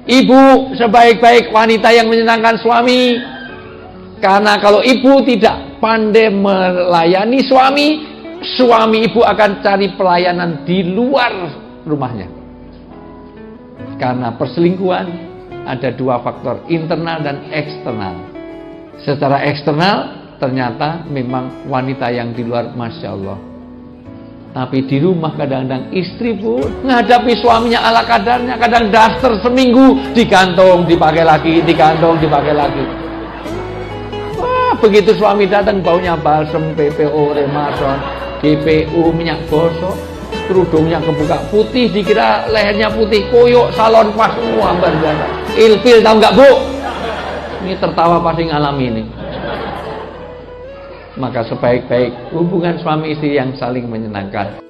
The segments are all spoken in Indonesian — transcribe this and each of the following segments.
Ibu sebaik-baik wanita yang menyenangkan suami. Karena kalau ibu tidak pandai melayani suami, suami ibu akan cari pelayanan di luar rumahnya. Karena perselingkuhan ada dua faktor, internal dan eksternal. Secara eksternal ternyata memang wanita yang di luar Masya Allah. Tapi di rumah kadang-kadang istri pun menghadapi suaminya ala kadarnya. Kadang daster seminggu digantung, dipakai lagi, digantung, dipakai lagi. Wah, begitu suami datang baunya balsem, PPO, Remason, GPU, minyak gosok, kerudungnya kebuka putih, dikira lehernya putih, koyok, salon pas semua berjasa. Ilfil tahu nggak Bu? Ini tertawa pasti ngalami ini. Maka sebaik-baik hubungan suami istri yang saling menyenangkan.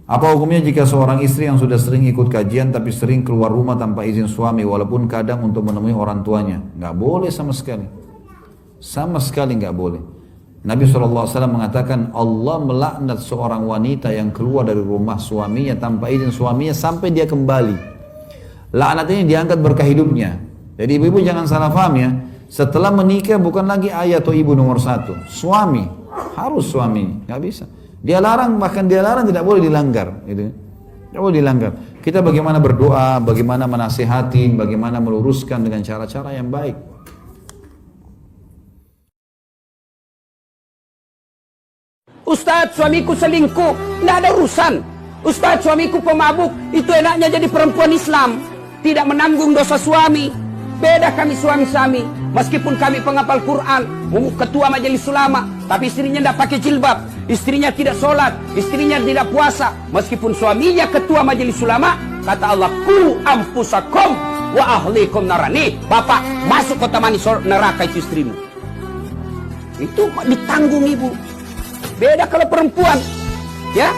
Apa hukumnya jika seorang istri yang sudah sering ikut kajian tapi sering keluar rumah tanpa izin suami walaupun kadang untuk menemui orang tuanya? Nggak boleh sama sekali. Sama sekali nggak boleh. Nabi SAW mengatakan Allah melaknat seorang wanita yang keluar dari rumah suaminya tanpa izin suaminya sampai dia kembali. Laknat ini diangkat berkah hidupnya. Jadi ibu-ibu jangan salah paham ya. Setelah menikah bukan lagi ayah atau ibu nomor satu. Suami. Harus suami. Nggak bisa. Dia larang, bahkan dia larang tidak boleh dilanggar. Gitu. Tidak boleh dilanggar. Kita bagaimana berdoa, bagaimana menasihati, bagaimana meluruskan dengan cara-cara yang baik. Ustadz, suamiku selingkuh. Tidak ada urusan. Ustadz, suamiku pemabuk. Itu enaknya jadi perempuan Islam. Tidak menanggung dosa suami. Beda kami suami-suami. Meskipun kami penghafal Quran, ketua majelis ulama, tapi istrinya tidak pakai jilbab, istrinya tidak sholat, istrinya tidak puasa. Meskipun suaminya ketua majelis ulama, kata Allah, qu anfusakum wa ahlikum narani. Bapak masuk kota mani neraka itu istrimu. Itu ditanggung ibu. Beda kalau perempuan, ya.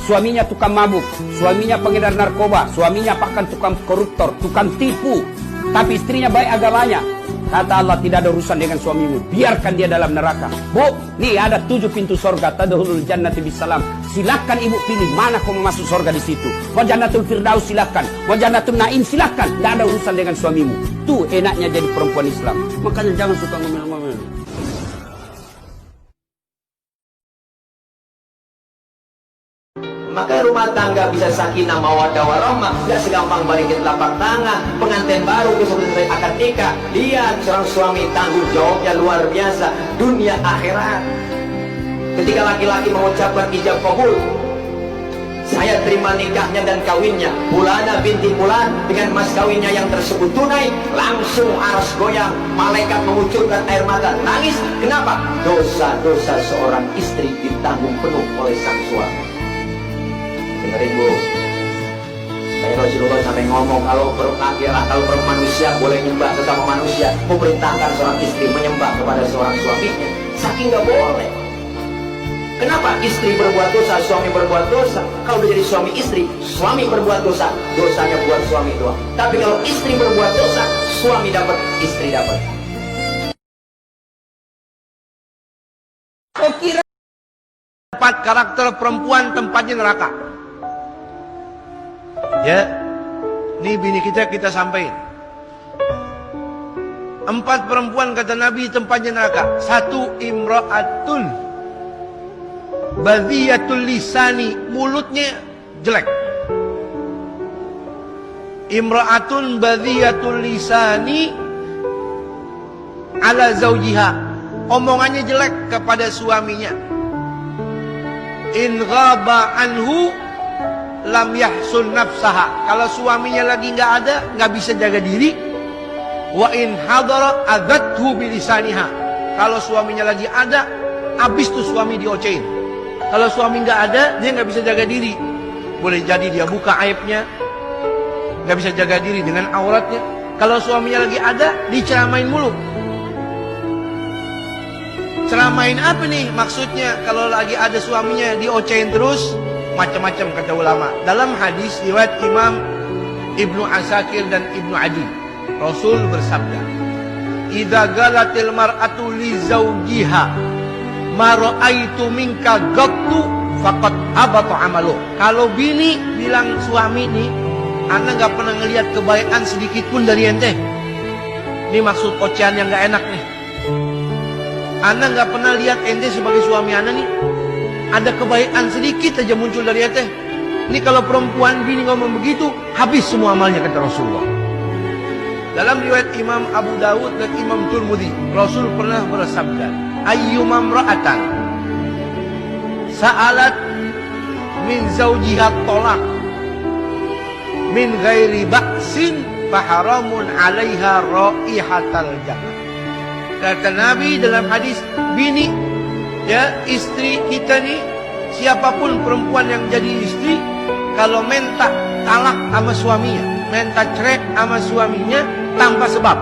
Suaminya tukang mabuk, suaminya pengedar narkoba, suaminya bahkan tukang koruptor, tukang tipu. Tapi istrinya baik agamanya. Kata Allah, tidak ada urusan dengan suamimu. Biarkan dia dalam neraka. Bu, nih ada 7 pintu surga. Tadkhulul jannati bisalam. Silakan ibu pilih mana kau mau masuk surga di situ. Mau Jannatul Firdaus silakan. Mau Jannatul Naim silakan. Tidak ada urusan dengan suamimu. Tuh enaknya jadi perempuan Islam. Makanya jangan suka ngomel-ngomel. Maka rumah tangga bisa sakinah mawaddah warahmah, gak segampang balikin telapak tangan. Pengantin baru besok selesai akad nikah, lihat seorang suami tanggung jawabnya luar biasa, dunia akhirat. Ketika laki-laki mengucapkan ijab kabul, saya terima nikahnya dan kawinnya Fulana binti Fulan dengan mas kawinnya yang tersebut tunai, langsung aras goyang, malaikat mengucurkan air mata, nangis. Kenapa? Dosa-dosa seorang istri ditanggung penuh oleh sang suami. Dengerin Bu, kayak Rasulullah sampai ngomong kalau manusia boleh nyembah sesama manusia, memerintahkan seorang istri menyembah kepada seorang suaminya, saking nggak boleh. Kenapa? Istri berbuat dosa, suami berbuat dosa. Kalau udah jadi suami istri, suami berbuat dosa, dosanya buat suami doang. Tapi kalau istri berbuat dosa, suami dapat, istri dapat. Kau kira tempat karakter perempuan tempatnya neraka. Ya, ini bini kita sampaikan. 4 perempuan kata Nabi tempatnya neraka. 1, imra'atun badhiyatul lisani, mulutnya jelek. Imra'atun badhiyatul lisani ala zaujiha, omongannya jelek kepada suaminya. In ghaba anhu lam yahsun nafsaha, kalau suaminya lagi nggak ada, nggak bisa jaga diri. Wa in hadara adathu bilisaniha, kalau suaminya lagi ada, habis tuh suami diocehin. Kalau suami nggak ada, dia nggak bisa jaga diri. Boleh jadi dia buka aibnya, nggak bisa jaga diri dengan auratnya. Kalau suaminya lagi ada, diceramain mulu. Ceramain apa nih maksudnya? Kalau lagi ada suaminya diocehin terus, macam-macam kata ulama. Dalam hadis riwayat Imam Ibnu Asakir dan Ibnu Adi, Rasul bersabda, "Idza galatil mar'atu li zawjiha ma ra'aitu minka gattu faqad habata amaluh. Kalau bini bilang suami nih, ana nggak pernah ngelihat kebaikan sedikit pun dari ente. Ini maksud ocehan yang nggak enak nih. Ana nggak pernah lihat ente sebagai suami ana nih ada kebaikan sedikit aja muncul dari ente. Ini kalau perempuan bini ngomong begitu, habis semua amalnya, kata Rasulullah. Dalam riwayat Imam Abu Dawud dan Imam Tirmidzi, Rasul pernah bersabda, ayyuma imra'atan sa'alat min zawjiha tolak min ghairi ba'sin faharamun 'alaiha raihatal jannah. Kata Nabi dalam hadis, bini, ya, istri kita nih, siapapun perempuan yang jadi istri, kalau minta talak sama suaminya, minta cerai sama suaminya tanpa sebab,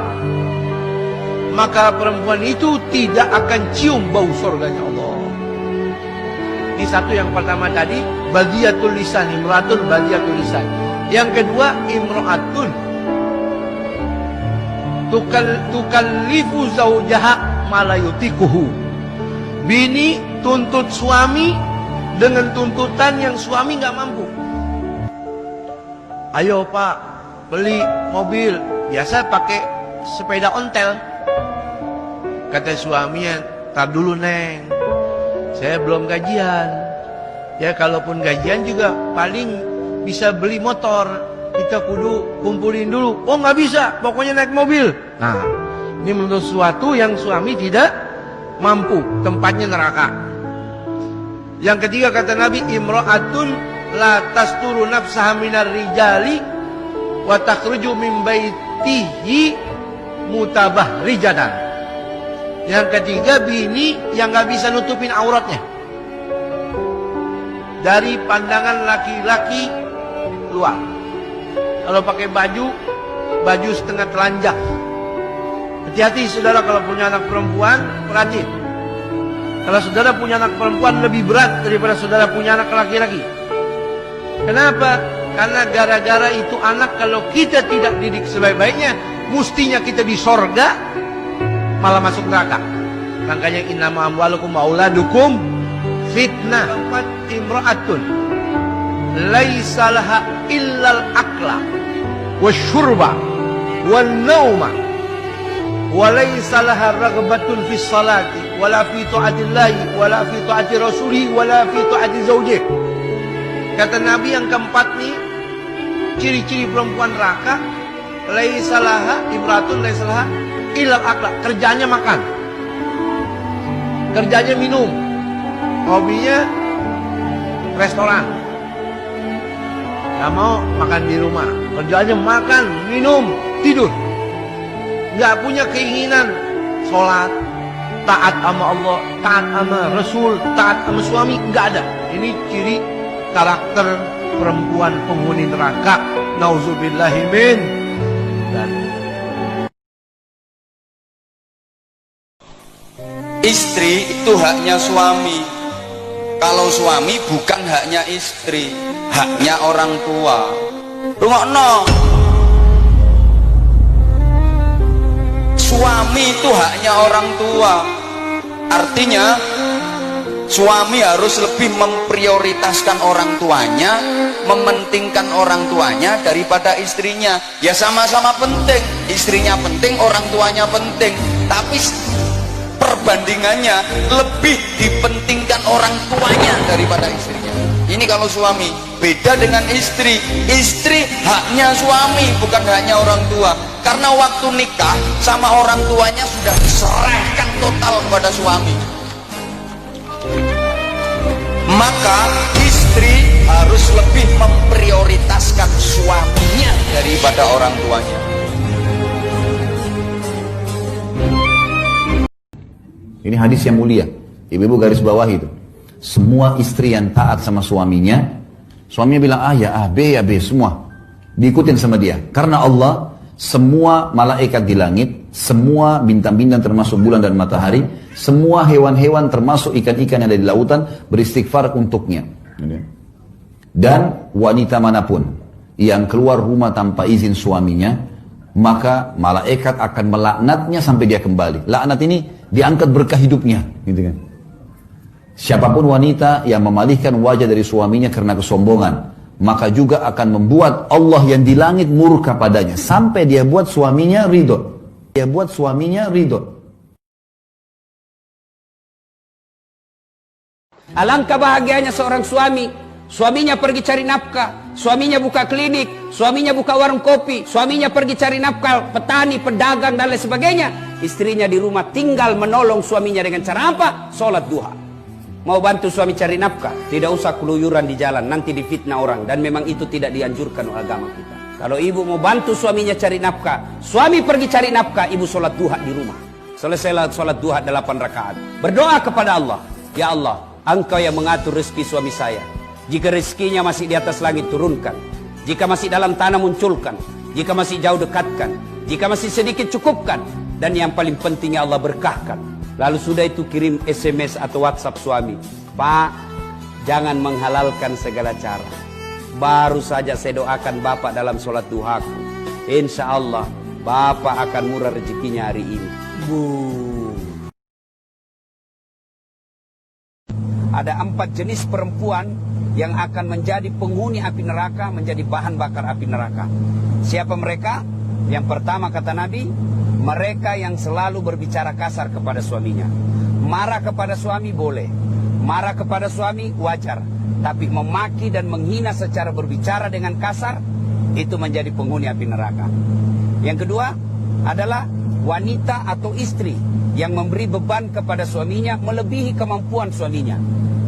maka perempuan itu tidak akan cium bau surganya Allah. Ini satu. Yang pertama tadi, badiyatul lisan, imra'atun badiyatul lisan. Yang kedua, imra'atun tukallifu zawjaha ma la yutikuhu. Bini tuntut suami dengan tuntutan yang suami nggak mampu. Ayo pak, beli mobil, biasa pakai sepeda ontel. Kata suaminya, tar dulu neng, saya belum gajian. Ya kalaupun gajian juga paling bisa beli motor, kita kudu kumpulin dulu. Oh nggak bisa, pokoknya naik mobil. Nah, ini menurut sesuatu yang suami tidak mampu, tempatnya neraka. Yang ketiga kata Nabi, imra'atun la tasturu nafsaha minar rijali wa takhruju min baitihi mutabahrijatan. Yang ketiga, bini yang nggak bisa nutupin auratnya dari pandangan laki-laki luar. Kalau pakai baju setengah telanjang. Hati-hati saudara kalau punya anak perempuan, perhatiin. Kalau saudara punya anak perempuan lebih berat daripada saudara punya anak laki-laki. Kenapa? Karena gara-gara itu anak kalau kita tidak didik sebaik-baiknya, mestinya kita di sorga, malah masuk neraka. Makanya innama amwalukum wa auladukum fitnah. Keempat, imra'atun laisa laha illal akla wasyurba wan nauma wa laisa laha ragbatun fis salati wala fi ta'atillahi wala fi ta'ati rasulihi wala fi ta'ati zawjihi. Kata Nabi yang keempat nih, ciri-ciri perempuan neraka, laisa laha imratun laisa laha illal akla, kerjanya makan, kerjanya minum, hobinya restoran, gak mau makan di rumah, kerjanya makan, minum, tidur, gak punya keinginan sholat, taat sama Allah, taat sama Rasul, taat sama suami, gak ada. Ini ciri karakter perempuan penghuni neraka. Nauzubillahi min. Istri itu haknya suami. Kalau suami bukan haknya istri, haknya orang tua. Rungokno. Suami itu haknya orang tua. Artinya suami harus lebih memprioritaskan orang tuanya, mementingkan orang tuanya daripada istrinya. Ya sama-sama penting, istrinya penting, orang tuanya penting, tapi perbandingannya lebih dipentingkan orang tuanya daripada istrinya. Ini kalau suami. Beda dengan istri. Istri haknya suami, bukan haknya orang tua. Karena waktu nikah sama orang tuanya sudah diserahkan total kepada suami. Maka istri harus lebih memprioritaskan suaminya daripada orang tuanya. Ini hadis yang mulia. Ibu-ibu garis bawah itu. Semua istri yang taat sama suaminya, suaminya bilang A ya A, B ya B, semua diikutin sama dia. Karena Allah, semua malaikat di langit, semua bintang-bintang termasuk bulan dan matahari, semua hewan-hewan termasuk ikan-ikan yang ada di lautan beristighfar untuknya. Dan wanita manapun yang keluar rumah tanpa izin suaminya, maka malaikat akan melaknatnya sampai dia kembali. Laknat ini diangkat berkah hidupnya, gitu kan. Siapapun wanita yang memalihkan wajah dari suaminya karena kesombongan, maka juga akan membuat Allah yang di langit murka padanya sampai dia buat suaminya ridho. Dia buat suaminya ridho. Alangkah bahagianya seorang suami, suaminya pergi cari nafkah, suaminya buka klinik, suaminya buka warung kopi, suaminya pergi cari nafkah, petani, pedagang dan lain sebagainya. Istrinya di rumah tinggal menolong suaminya dengan cara apa? Sholat duha. Mau bantu suami cari nafkah, tidak usah keluyuran di jalan, nanti difitnah orang. Dan memang itu tidak dianjurkan oleh agama kita. Kalau ibu mau bantu suaminya cari nafkah, suami pergi cari nafkah, ibu sholat duha di rumah. Selesai sholat duha 8 rakaat. Berdoa kepada Allah, ya Allah, Engkau yang mengatur rezeki suami saya. Jika rezekinya masih di atas langit, turunkan. Jika masih dalam tanah, munculkan. Jika masih jauh, dekatkan. Jika masih sedikit, cukupkan. Dan yang paling penting, ya Allah, berkahkan. Lalu sudah itu kirim SMS atau WhatsApp suami. Pak, jangan menghalalkan segala cara. Baru saja saya doakan Bapak dalam sholat duhaku. Insya Allah, Bapak akan murah rezekinya hari ini. Ada 4 jenis perempuan yang akan menjadi penghuni api neraka, menjadi bahan bakar api neraka. Siapa mereka? Yang pertama kata Nabi, mereka yang selalu berbicara kasar kepada suaminya. Marah kepada suami boleh, marah kepada suami wajar, tapi memaki dan menghina secara berbicara dengan kasar, itu menjadi penghuni api neraka. Yang kedua adalah wanita atau istri yang memberi beban kepada suaminya melebihi kemampuan suaminya.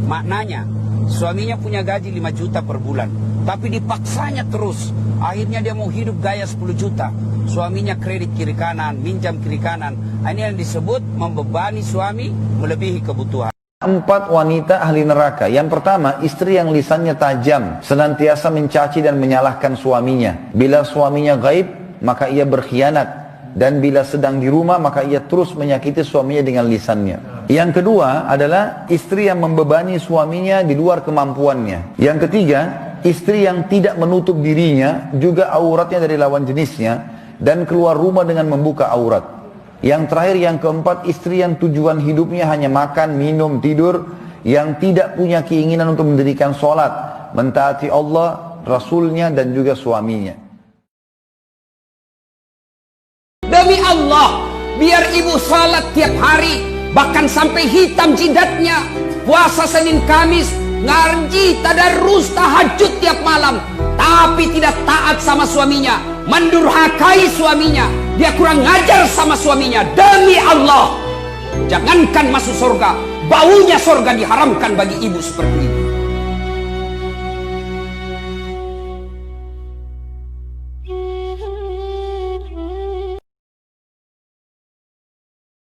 Maknanya, suaminya punya gaji 5 juta per bulan, tapi dipaksanya terus. Akhirnya dia mau hidup gaya 10 juta. Suaminya kredit kiri kanan, minjam kiri kanan. Ini yang disebut membebani suami melebihi kebutuhan. 4 wanita ahli neraka. Yang pertama, istri yang lisannya tajam, senantiasa mencaci dan menyalahkan suaminya. Bila suaminya gaib, maka ia berkhianat. Dan bila sedang di rumah, maka ia terus menyakiti suaminya dengan lisannya. Yang kedua adalah istri yang membebani suaminya di luar kemampuannya. Yang ketiga, istri yang tidak menutup dirinya, juga auratnya dari lawan jenisnya, dan keluar rumah dengan membuka aurat. Yang terakhir, yang keempat, istri yang tujuan hidupnya hanya makan, minum, tidur, yang tidak punya keinginan untuk mendirikan sholat, mentaati Allah, Rasulnya, dan juga suaminya. Demi Allah, biar ibu salat tiap hari, bahkan sampai hitam jidatnya, puasa Senin Kamis, ngaji, tadarus, tahajud tiap malam, tapi tidak taat sama suaminya, mendurhakai suaminya, dia kurang ngajar sama suaminya. Demi Allah, jangankan masuk surga, baunya surga diharamkan bagi ibu seperti ini.